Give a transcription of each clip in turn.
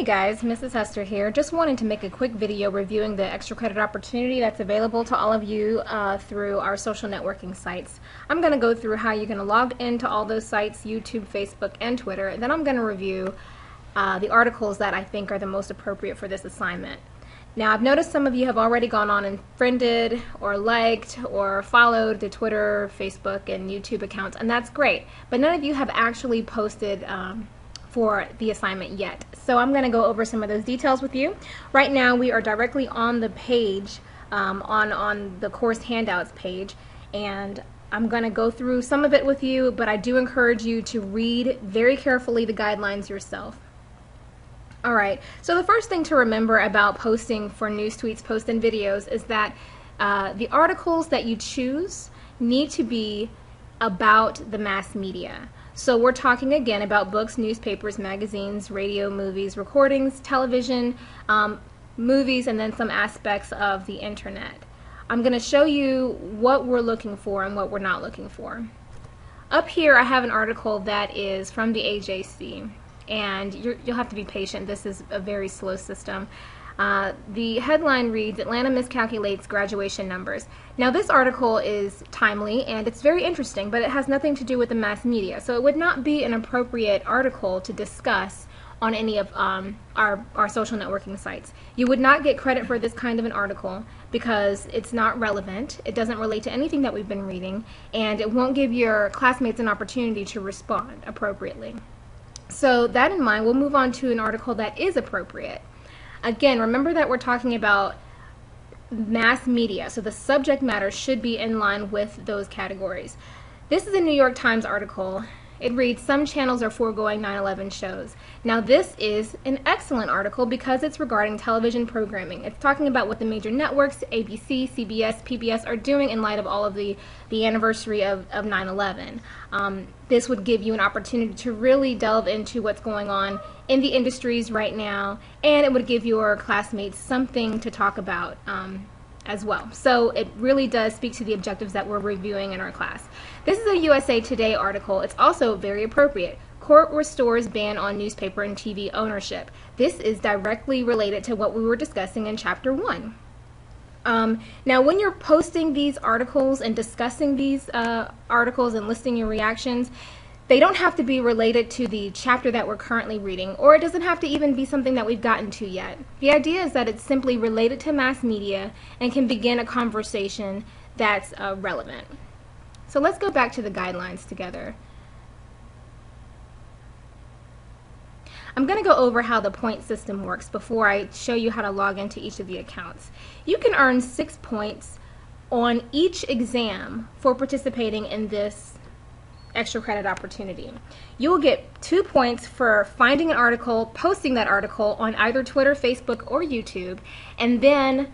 Hey guys, Mrs. Hester here. Just wanting to make a quick video reviewing the extra credit opportunity that's available to all of you through our social networking sites. I'm going to go through how you're going to log into all those sites, YouTube, Facebook, and Twitter, and then I'm going to review the articles that I think are the most appropriate for this assignment. Now, I've noticed some of you have already gone on and friended or liked or followed the Twitter, Facebook, and YouTube accounts, and that's great, but none of you have actually posted for the assignment yet. So I'm going to go over some of those details with you. Right now we are directly on the page, on the course handouts page, and I'm going to go through some of it with you, but I do encourage you to read very carefully the guidelines yourself. Alright, so the first thing to remember about posting for news tweets, posts, and videos is that the articles that you choose need to be about the mass media. So we're talking again about books, newspapers, magazines, radio, movies, recordings, television, movies, and then some aspects of the internet. I'm going to show you what we're looking for and what we're not looking for. Up here I have an article that is from the AJC, and you'll have to be patient. This is a very slow system. The headline reads, Atlanta miscalculates graduation numbers. Now this article is timely and it's very interesting, but it has nothing to do with the mass media, so it would not be an appropriate article to discuss on any of our social networking sites. You would not get credit for this kind of an article because it's not relevant, it doesn't relate to anything that we've been reading, and it won't give your classmates an opportunity to respond appropriately. So that in mind, we'll move on to an article that is appropriate. Again, remember that we're talking about mass media, so the subject matter should be in line with those categories. This is a New York Times article. It reads, some channels are foregoing 9/11 shows. Now this is an excellent article because it's regarding television programming. It's talking about what the major networks, ABC, CBS, PBS, are doing in light of all of the anniversary of 9/11. This would give you an opportunity to really delve into what's going on in the industries right now, and it would give your classmates something to talk about as well. So it really does speak to the objectives that we're reviewing in our class. This is a USA Today article. It's also very appropriate. Court restores ban on newspaper and TV ownership. This is directly related to what we were discussing in Chapter 1. Now when you're posting these articles and discussing these articles and listing your reactions, they don't have to be related to the chapter that we're currently reading, or it doesn't have to even be something that we've gotten to yet. The idea is that it's simply related to mass media and can begin a conversation that's relevant. So let's go back to the guidelines together. I'm going to go over how the point system works before I show you how to log into each of the accounts. You can earn 6 points on each exam for participating in this extra credit opportunity. You will get 2 points for finding an article, posting that article on either Twitter, Facebook, or YouTube, and then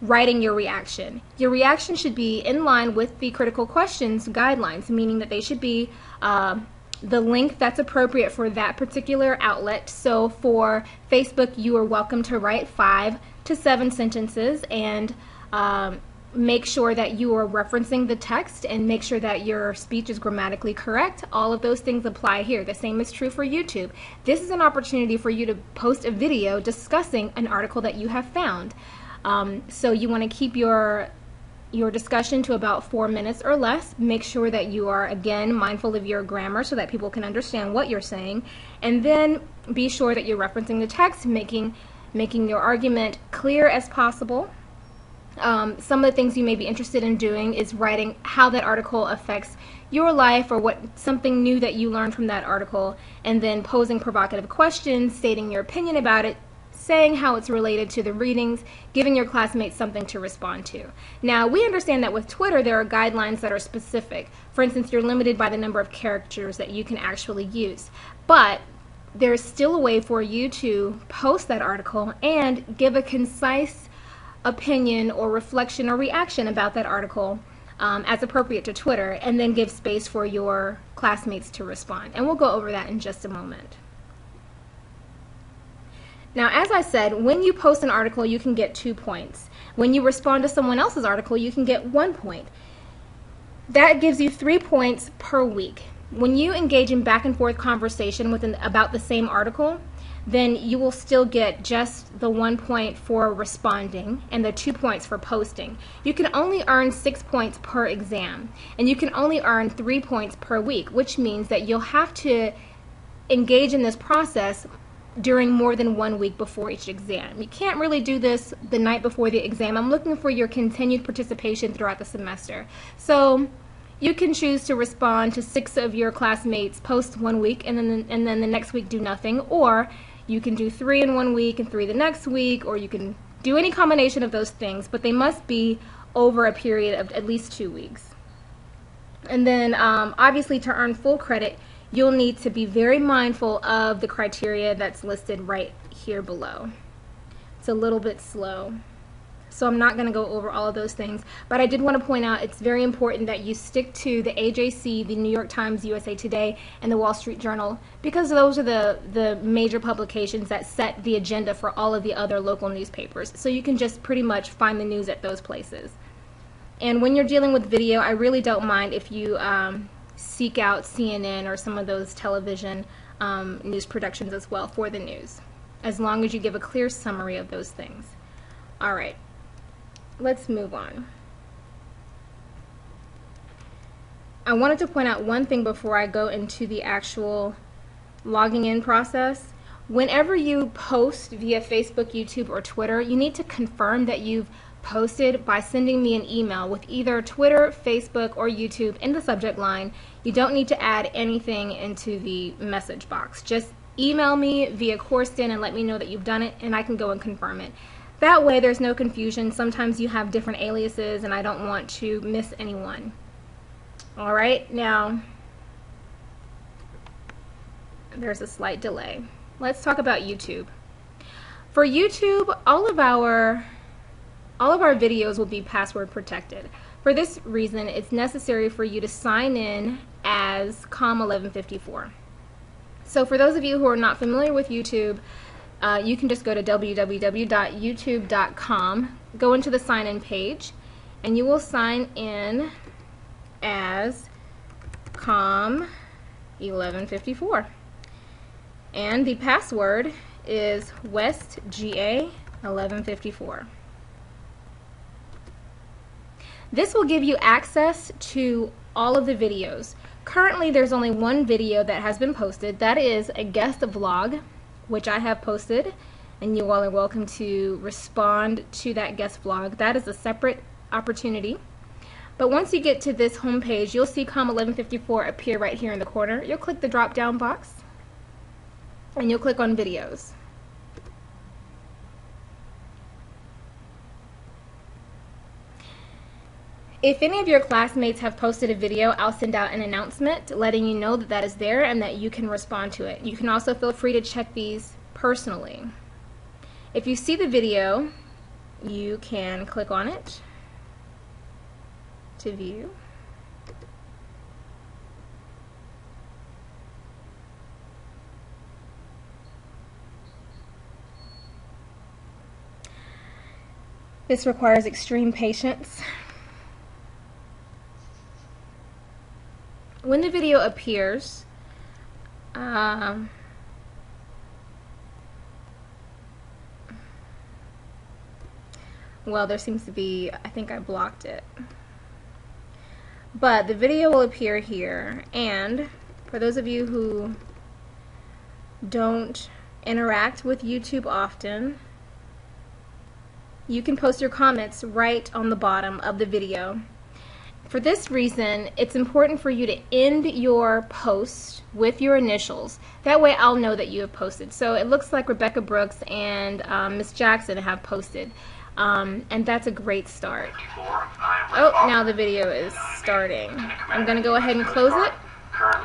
writing your reaction. Your reaction should be in line with the critical questions guidelines, meaning that they should be the link that's appropriate for that particular outlet. So for Facebook, you are welcome to write 5 to 7 sentences and make sure that you are referencing the text and make sure that your speech is grammatically correct. All of those things apply here. The same is true for YouTube. This is an opportunity for you to post a video discussing an article that you have found. So you want to keep your discussion to about 4 minutes or less. Make sure that you are, again, mindful of your grammar so that people can understand what you're saying. And then be sure that you're referencing the text, making your argument clear as possible. Some of the things you may be interested in doing is writing how that article affects your life or what something new that you learned from that article, and then posing provocative questions, stating your opinion about it, saying how it's related to the readings, giving your classmates something to respond to. Now, we understand that with Twitter there are guidelines that are specific. For instance, you're limited by the number of characters that you can actually use. But there's still a way for you to post that article and give a concise opinion or reflection or reaction about that article as appropriate to Twitter, and then give space for your classmates to respond. And we'll go over that in just a moment. Now, as I said, when you post an article, you can get 2 points. When you respond to someone else's article, you can get 1 point. That gives you 3 points per week. When you engage in back and forth conversation about the same article, then you will still get just the 1 point for responding and the 2 points for posting. You can only earn 6 points per exam, and you can only earn 3 points per week, which means that you'll have to engage in this process during more than 1 week before each exam. You can't really do this the night before the exam. I'm looking for your continued participation throughout the semester. So you can choose to respond to 6 of your classmates post 1 week and then the next week do nothing, or you can do 3 in 1 week and 3 the next week, or you can do any combination of those things, but they must be over a period of at least 2 weeks. And then obviously to earn full credit, you'll need to be very mindful of the criteria that's listed right here below. It's a little bit slow, so I'm not going to go over all of those things, but I did want to point out it's very important that you stick to the AJC, the New York Times, USA Today, and the Wall Street Journal, because those are the major publications that set the agenda for all of the other local newspapers. So you can just pretty much find the news at those places. And when you're dealing with video, I really don't mind if you seek out CNN or some of those television news productions as well for the news, as long as you give a clear summary of those things. All right, let's move on. I wanted to point out one thing before I go into the actual logging in process. Whenever you post via Facebook, YouTube, or Twitter, you need to confirm that you've posted by sending me an email with either Twitter, Facebook, or YouTube in the subject line. You don't need to add anything into the message box. Just email me via Coursden and let me know that you've done it, and I can go and confirm it. That way there's no confusion. Sometimes you have different aliases and I don't want to miss anyone. Alright, now there's a slight delay. Let's talk about YouTube. For YouTube, all of our videos will be password protected. For this reason, it's necessary for you to sign in as COM1154. So for those of you who are not familiar with YouTube, you can just go to www.youtube.com, go into the sign-in page, and you will sign in as COM1154. And the password is WestGA1154. This will give you access to all of the videos. Currently, there's only one video that has been posted. That is a guest vlog, which I have posted, and you all are welcome to respond to that guest vlog. That is a separate opportunity. But once you get to this home page, you'll see COM1154 appear right here in the corner. You'll click the drop-down box, and you'll click on videos. If any of your classmates have posted a video, I'll send out an announcement letting you know that that is there and that you can respond to it. You can also feel free to check these personally. If you see the video, you can click on it to view. This requires extreme patience. When the video appears, well, there seems to be, I think I blocked it. But the video will appear here, and for those of you who don't interact with YouTube often, you can post your comments right on the bottom of the video. For this reason, it's important for you to end your post with your initials. That way I'll know that you have posted. So it looks like Rebecca Brooks and Miss Jackson have posted. And that's a great start. Oh, now the video is starting. I'm going to go ahead and close it.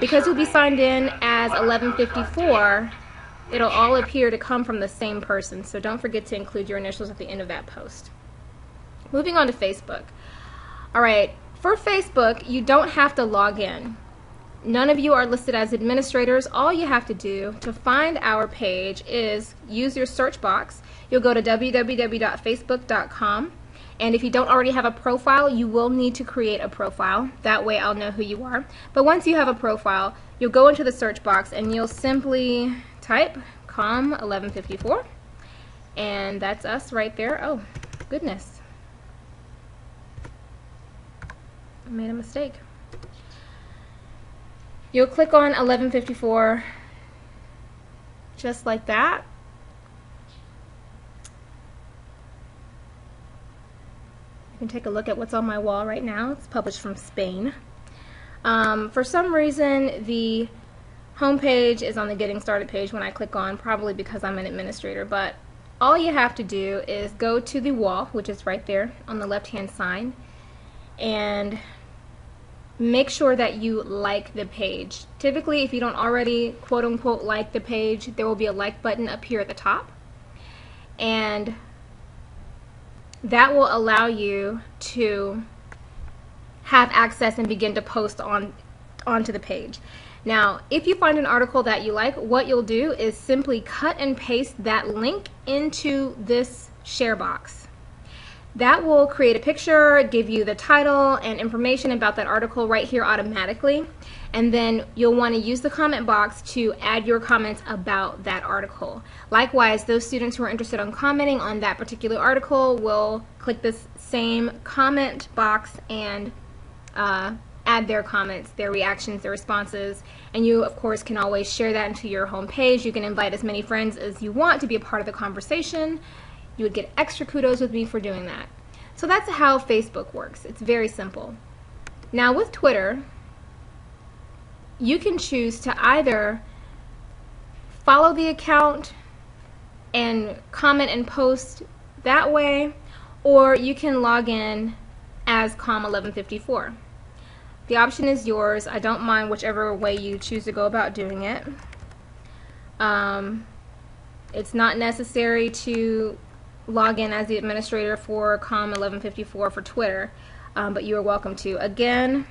Because you'll be signed in as 1154, it'll all appear to come from the same person. So don't forget to include your initials at the end of that post. Moving on to Facebook. Alright. For Facebook, you don't have to log in. None of you are listed as administrators. All you have to do to find our page is use your search box. You'll go to www.facebook.com, and if you don't already have a profile, you will need to create a profile. That way I'll know who you are. But once you have a profile, you'll go into the search box and you'll simply type com1154, and that's us right there. Oh goodness, I made a mistake. You'll click on 1154 just like that. You can take a look at what's on my wall right now. It's published from Spain. For some reason, the home page is on the Getting Started page when I click on, probably because I'm an administrator, but all you have to do is go to the wall, which is right there on the left-hand side, and make sure that you like the page. Typically, if you don't already quote-unquote like the page, there will be a like button up here at the top, and that will allow you to have access and begin to post onto the page. Now, if you find an article that you like, what you'll do is simply cut and paste that link into this share box. That will create a picture, give you the title and information about that article right here automatically, and then you'll want to use the comment box to add your comments about that article. Likewise, those students who are interested in commenting on that particular article will click this same comment box and add their comments, their reactions, their responses, and you of course can always share that into your home page. You can invite as many friends as you want to be a part of the conversation. You would get extra kudos with me for doing that. So that's how Facebook works. It's very simple. Now with Twitter, you can choose to either follow the account and comment and post that way, or you can log in as com1154. The option is yours. I don't mind whichever way you choose to go about doing it. It's not necessary to log in as the administrator for com1154 for Twitter, but you are welcome to. Again,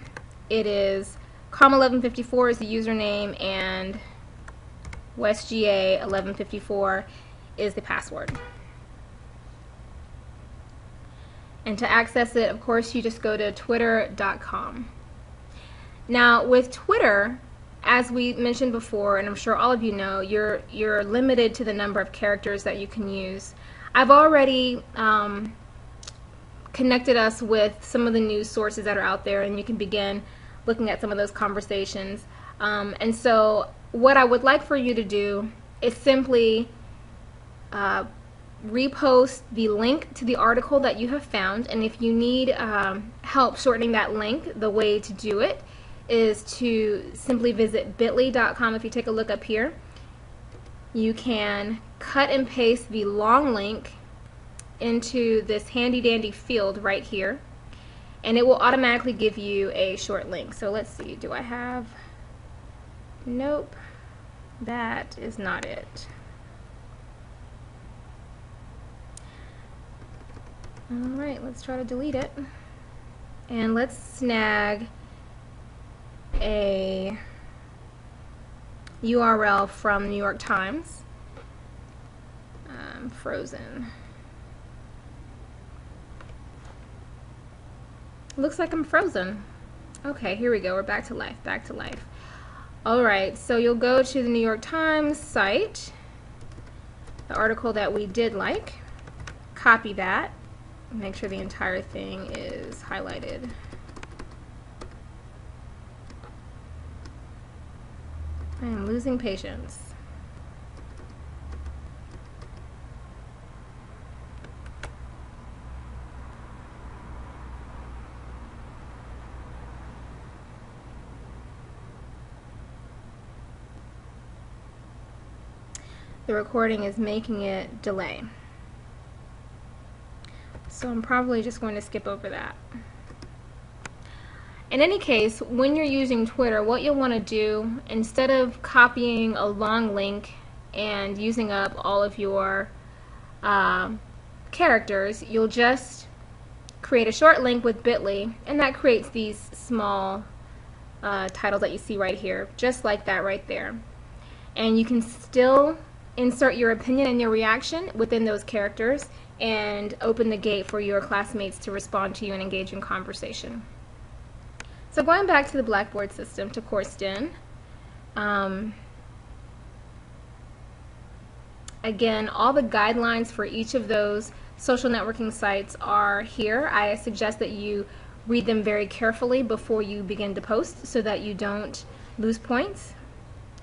it is com1154 is the username and westga1154 is the password. And to access it, of course, you just go to twitter.com. Now with Twitter, as we mentioned before, and I'm sure all of you know, you're limited to the number of characters that you can use. I've already connected us with some of the news sources that are out there, and you can begin looking at some of those conversations. And so what I would like for you to do is simply repost the link to the article that you have found, and if you need help shortening that link, the way to do it is to simply visit bit.ly.com. If you take a look up here, you can cut and paste the long link into this handy dandy field right here, and it will automatically give you a short link. So let's see, do I have, nope, that is not it. Alright, let's try to delete it, and let's snag a URL from New York Times. Frozen. Looks like I'm frozen. Okay, here we go. We're back to life. Back to life. Alright, so you'll go to the New York Times site, the article that we did like, copy that, make sure the entire thing is highlighted. I am losing patience. The recording is making it delay. So I'm probably just going to skip over that. In any case, when you're using Twitter, what you'll want to do, instead of copying a long link and using up all of your characters, you'll just create a short link with bit.ly, and that creates these small titles that you see right here, just like that right there. And you can still insert your opinion and your reaction within those characters and open the gate for your classmates to respond to you and engage in conversation. So going back to the Blackboard system, to CourseDen, Again, all the guidelines for each of those social networking sites are here. I suggest that you read them very carefully before you begin to post so that you don't lose points.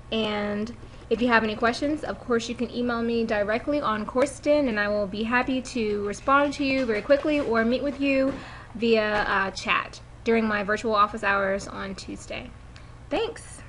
And if you have any questions, of course you can email me directly on CourseDen, and I will be happy to respond to you very quickly or meet with you via chat during my virtual office hours on Tuesday. Thanks.